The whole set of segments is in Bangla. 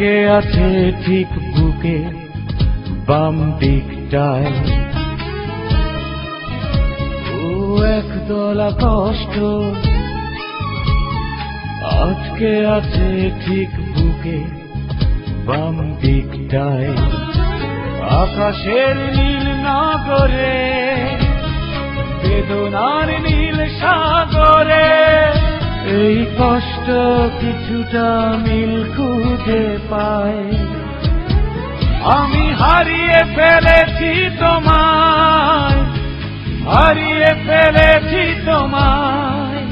আটকে আছে ঠিক বুকে বাম দিকটায়, ও একদলা কষ্ট আটকে আছে ঠিক বুকে বাম দিকটায়। আকাশের নীল নগরে বেদনার নীল সাগরে এই কষ্ট কিছুটা মিল খুঁজে পায়। আমি হারিয়ে ফেলেছি তোমায়, হারিয়ে ফেলেছি তোমায়,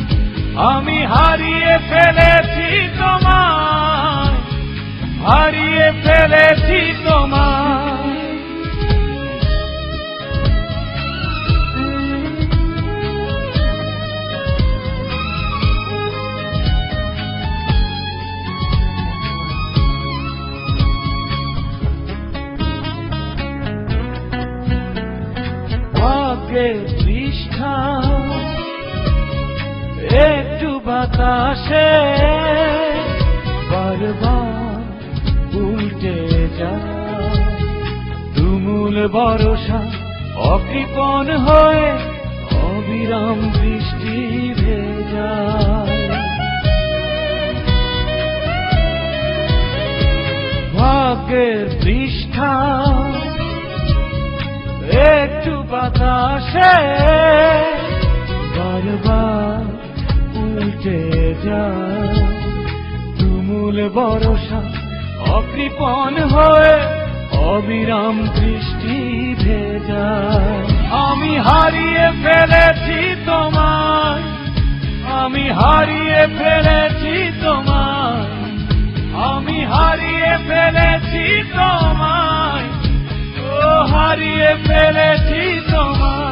আমি হারিয়ে ফেলেছি তোমায়, হারিয়ে ফেলেছি তোমায়। পৃষ্ঠা একটু বাতাসে বারবার উল্টে যায়, তুমুল বর্ষা অকৃপণ হয়ে অবিরাম বৃষ্টি ভেজায়। ভাগ্যের পৃষ্ঠা একটু বাতাসে বারবার উল্টে যায়, তুমুল বর্ষা অকৃপণ হয়ে অবিরাম বৃষ্টি ভেজায়। আমি হারিয়ে ফেলেছি তোমায়, আমি হারিয়ে ফেলেছি তোমায়, আমি হারিয়ে ফেলেছি তোমায়, হারিয়ে ফেলেছি তোমায়।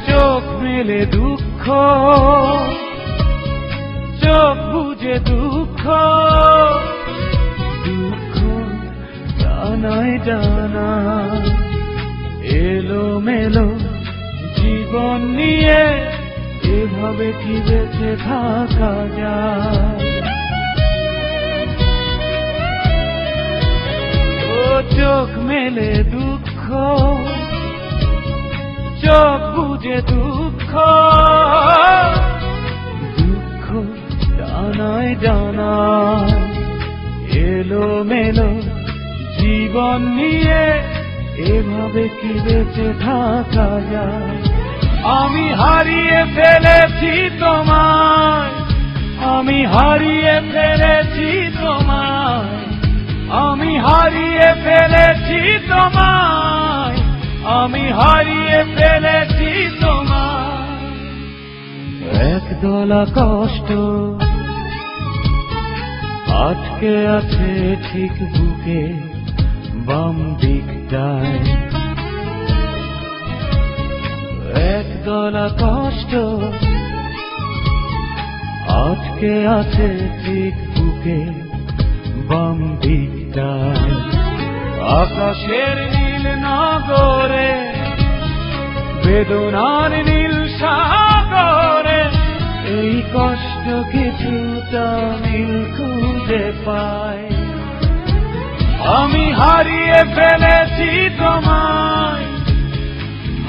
চোখ মেলে দুঃখ, চোখ বুঝে দুঃখ, দুঃখ জানাই জানা এলো মেলো জীবন নিয়ে এভাবে কি বেঁচে থাকা যায়। ও চোখ মেলে দুঃখ, চোখ বুঝে দুঃখ, দুঃখ জানাই জানা এলো মেলো জীবন নিয়ে এভাবে কি বেঁচে থাকা যায়। আমি হারিয়ে ফেলেছি তোমায়, আমি হারিয়ে ফেলেছি তোমায়, আমি হারিয়ে ফেলেছি তোমায়, আমি হারিয়ে ফেলেছি তোমায়। একদলা কষ্ট আটকে আছে ঠিক বুকে বাম দিকটায়, একদলা কষ্ট আটকে আছে ঠিক বুকে বাম দিকটায়। আকাশের নীল নগরে বেদনার নীল সাগরে এই কষ্ট কিছুটা মিল খুঁজে পায়। আমি হারিয়ে ফেলেছি তোমায়,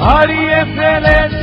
হারিয়ে ফেলেছি